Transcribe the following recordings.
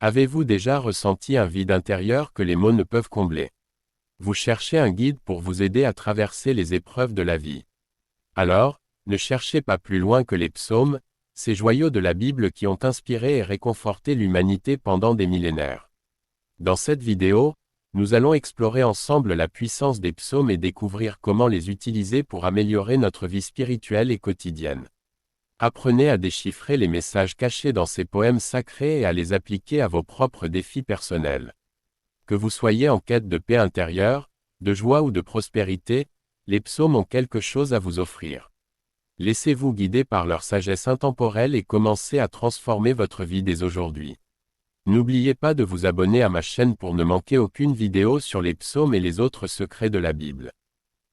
Avez-vous déjà ressenti un vide intérieur que les mots ne peuvent combler? Vous cherchez un guide pour vous aider à traverser les épreuves de la vie. Alors, ne cherchez pas plus loin que les psaumes, ces joyaux de la Bible qui ont inspiré et réconforté l'humanité pendant des millénaires. Dans cette vidéo, nous allons explorer ensemble la puissance des psaumes et découvrir comment les utiliser pour améliorer notre vie spirituelle et quotidienne. Apprenez à déchiffrer les messages cachés dans ces poèmes sacrés et à les appliquer à vos propres défis personnels. Que vous soyez en quête de paix intérieure, de joie ou de prospérité, les psaumes ont quelque chose à vous offrir. Laissez-vous guider par leur sagesse intemporelle et commencez à transformer votre vie dès aujourd'hui. N'oubliez pas de vous abonner à ma chaîne pour ne manquer aucune vidéo sur les psaumes et les autres secrets de la Bible.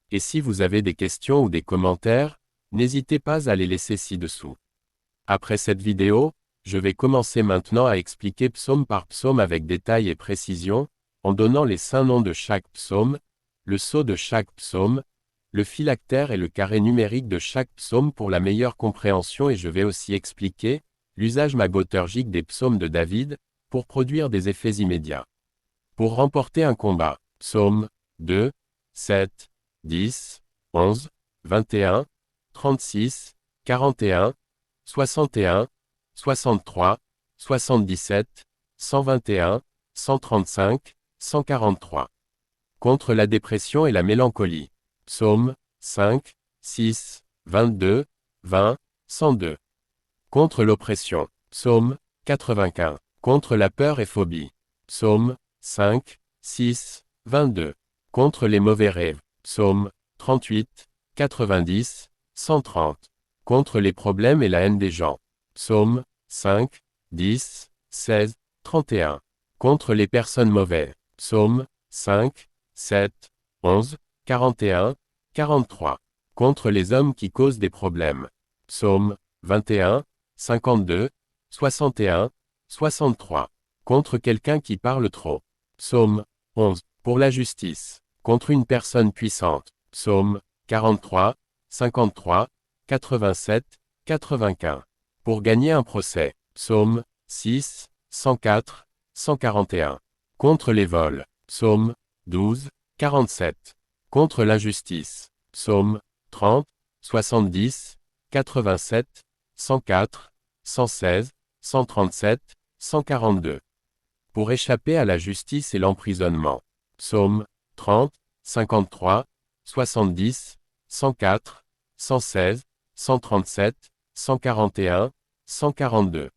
Et si vous avez des questions ou des commentaires, n'hésitez pas à les laisser ci-dessous. Après cette vidéo, je vais commencer maintenant à expliquer psaume par psaume avec détail et précision, en donnant les saints noms de chaque psaume, le sceau de chaque psaume, le phylactère et le carré numérique de chaque psaume pour la meilleure compréhension, et je vais aussi expliquer l'usage magoturgique des psaumes de David, pour produire des effets immédiats. Pour remporter un combat, psaume 2, 7, 10, 11, 21, 36, 41, 61, 63, 77, 121, 135, 143. Contre la dépression et la mélancolie. Psaume 5, 6, 22, 20, 102. Contre l'oppression. Psaume 95. Contre la peur et phobie. Psaume 5, 6, 22. Contre les mauvais rêves. Psaume 38, 90, 130. Contre les problèmes et la haine des gens. Psaume 5, 10, 16, 31. Contre les personnes mauvaises. Psaume 5, 7, 11, 41, 43. Contre les hommes qui causent des problèmes. Psaume 21, 52, 61, 63. Contre quelqu'un qui parle trop. Psaume 11. Pour la justice. Contre une personne puissante. Psaume 43, 53, 87, 95. Pour gagner un procès. Psaume 6, 104, 141. Contre les vols. Psaume 12, 47. Contre l'injustice. Psaume 30, 70, 87, 104, 116, 137, 142. Pour échapper à la justice et l'emprisonnement. Psaume 30, 53, 70, 104, 116, 137, 141, 142.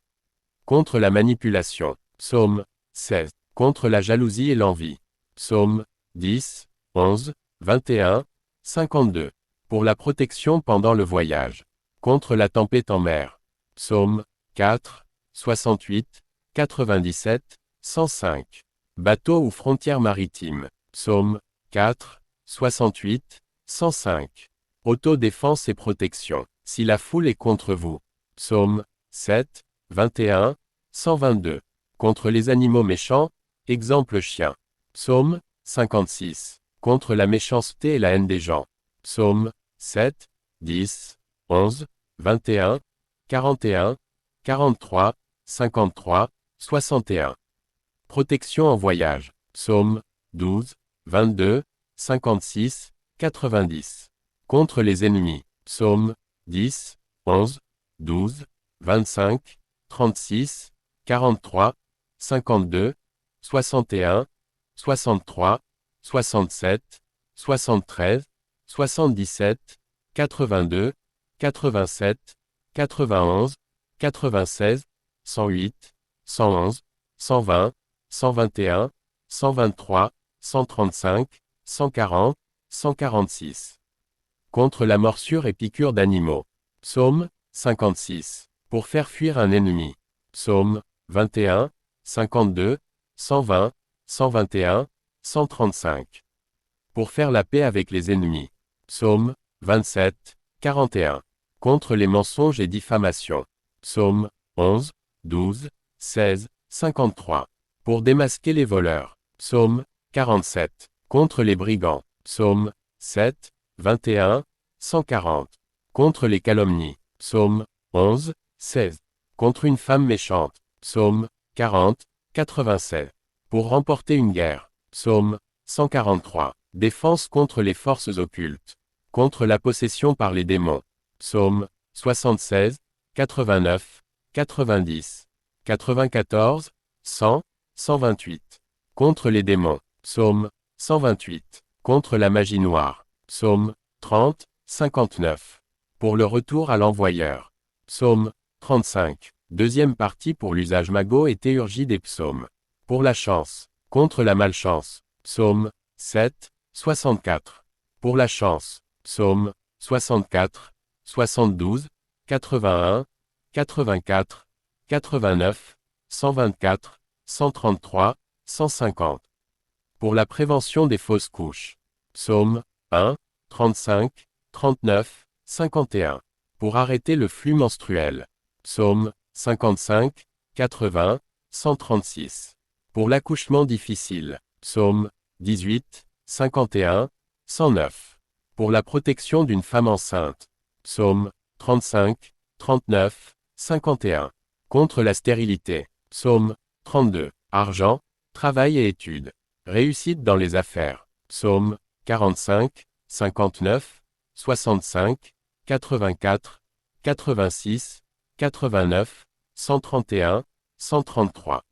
Contre la manipulation. Psaume 16. Contre la jalousie et l'envie. Psaume 10, 11, 21, 52. Pour la protection pendant le voyage. Contre la tempête en mer. Psaume 4, 68, 97, 105. Bateau ou frontière maritime. Psaume 4, 68, 105. Autodéfense et protection. Si la foule est contre vous. Psaume 7, 21, 122. Contre les animaux méchants, exemple chien. Psaume 56. Contre la méchanceté et la haine des gens. Psaume 7, 10, 11, 21, 41, 43, 53, 61. Protection en voyage. Psaume 12, 22, 56, 90. Contre les ennemis. Psaume 10, 11, 12, 25, 36, 43, 52, 61, 63, 67, 73, 77, 82, 87, 91, 96, 108, 111, 120, 121, 123, 135, 140, 146. Contre la morsure et piqûre d'animaux. Psaume 56. Pour faire fuir un ennemi. Psaume 21, 52, 120, 121, 135. Pour faire la paix avec les ennemis. Psaume 27, 41. Contre les mensonges et diffamations. Psaume 11, 12, 16, 53. Pour démasquer les voleurs. Psaume 47. Contre les brigands. Psaume 7, 21, 140. Contre les calomnies. Psaume 11, 16. Contre une femme méchante. Psaume 40, 87. Pour remporter une guerre. Psaume 143. Défense contre les forces occultes. Contre la possession par les démons. Psaume 76, 89, 90, 94, 100, 128. Contre les démons. Psaume 128. Contre la magie noire. Psaume 30, 59. Pour le retour à l'envoyeur. Psaume 35. Deuxième partie pour l'usage magot et théurgie des psaumes. Pour la chance. Contre la malchance. Psaume 7, 64. Pour la chance. Psaume 64, 72, 81, 84, 89, 124, 133, 150. Pour la prévention des fausses couches. Psaume 1, 35, 39, 51. Pour arrêter le flux menstruel. Psaume 55, 80, 136. Pour l'accouchement difficile. Psaume 18, 51, 109. Pour la protection d'une femme enceinte. Psaume 35, 39, 51. Contre la stérilité. Psaume 32. Argent, travail et études. Réussite dans les affaires. Psaume 45, 59, 65, 84, 86, 89, 131, 133.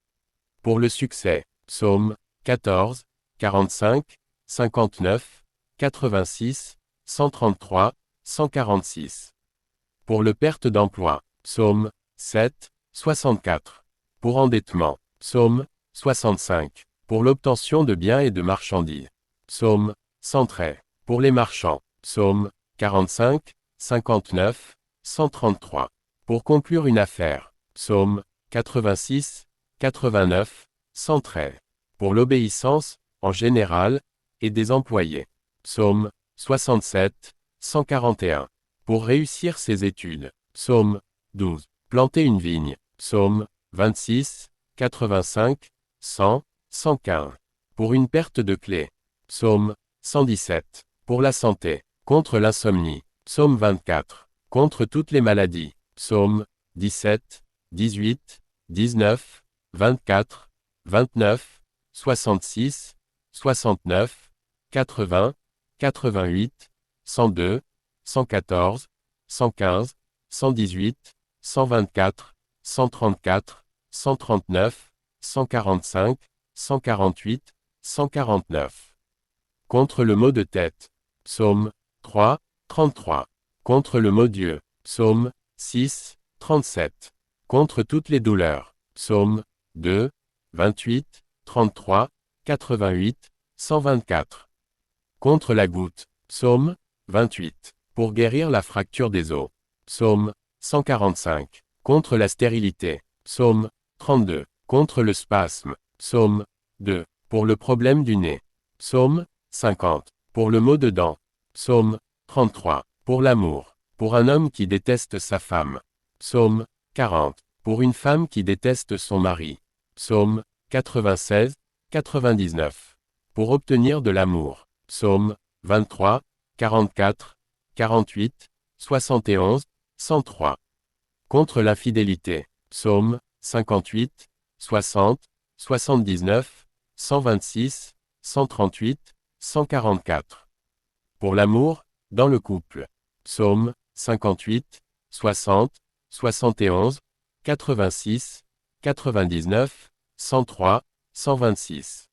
Pour le succès. Psaume 14, 45, 59, 86, 133, 146. Pour le perte d'emploi. Psaume 7, 64. Pour endettement. Psaume 65. Pour l'obtention de biens et de marchandises. Psaume 113. Pour les marchands. Psaume 45, 59, 133. Pour conclure une affaire. Psaume 86, 89, 113. Pour l'obéissance, en général, et des employés. Psaume 67, 141. Pour réussir ses études. Psaume 12. Planter une vigne. Psaume 26, 85, 100, 115. Pour une perte de clé. Psaume 117. Pour la santé. Contre l'insomnie. Psaume 24. Contre toutes les maladies. Psaume 17, 18, 19, 24, 29, 66, 69, 80, 88, 102, 114, 115, 118, 124, 134, 139, 145, 148, 149. Contre le mot de tête. Psaume 3, 33. Contre le mot Dieu. Psaume 6, 37. Contre toutes les douleurs. Psaume 2, 28, 33, 88, 124. Contre la goutte. Psaume 28. Pour guérir la fracture des os. Psaume 145. Contre la stérilité. Psaume 32. Contre le spasme. Psaume 2. Pour le problème du nez. Psaume 50. Pour le mot de dents. Psaume 33. Pour l'amour. Pour un homme qui déteste sa femme. Psaume 40. Pour une femme qui déteste son mari. Psaume 96, 99. Pour obtenir de l'amour. Psaume 23, 44, 48, 71, 103. Contre l'infidélité. Psaume 58, 60, 79, 126, 138, 144. Pour l'amour, dans le couple. Psaume 58, 60, 71, 86, 99, 103, 126.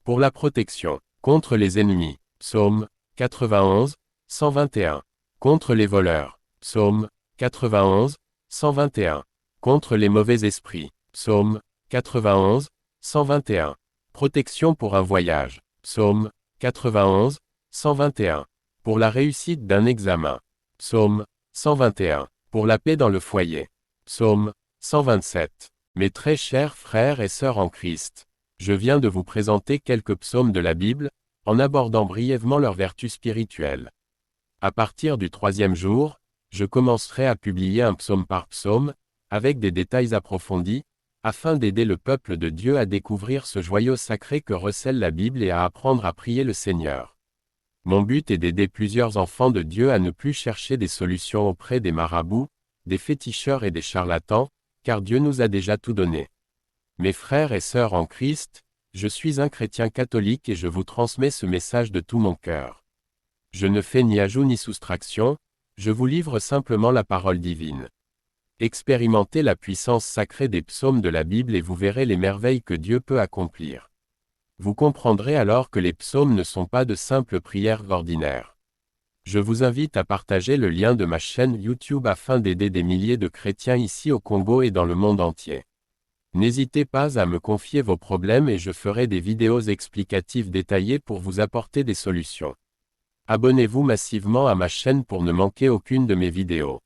Pour la protection. Contre les ennemis. Psaume 91, 121. Contre les voleurs. Psaume 91, 121. Contre les mauvais esprits. Psaume 91, 121. Protection pour un voyage. Psaume 91, 121. Pour la réussite d'un examen. Psaume 121. Pour la paix dans le foyer. Psaume 127. Mes très chers frères et sœurs en Christ, je viens de vous présenter quelques psaumes de la Bible, en abordant brièvement leurs vertus spirituelles. À partir du 3e jour, je commencerai à publier un psaume par psaume, avec des détails approfondis, afin d'aider le peuple de Dieu à découvrir ce joyau sacré que recèle la Bible et à apprendre à prier le Seigneur. Mon but est d'aider plusieurs enfants de Dieu à ne plus chercher des solutions auprès des marabouts, des féticheurs et des charlatans, car Dieu nous a déjà tout donné. Mes frères et sœurs en Christ, je suis un chrétien catholique et je vous transmets ce message de tout mon cœur. Je ne fais ni ajout ni soustraction, je vous livre simplement la parole divine. Expérimentez la puissance sacrée des psaumes de la Bible et vous verrez les merveilles que Dieu peut accomplir. Vous comprendrez alors que les psaumes ne sont pas de simples prières ordinaires. Je vous invite à partager le lien de ma chaîne YouTube afin d'aider des milliers de chrétiens ici au Congo et dans le monde entier. N'hésitez pas à me confier vos problèmes et je ferai des vidéos explicatives détaillées pour vous apporter des solutions. Abonnez-vous massivement à ma chaîne pour ne manquer aucune de mes vidéos.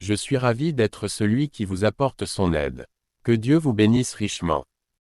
Je suis ravi d'être celui qui vous apporte son aide. Que Dieu vous bénisse richement.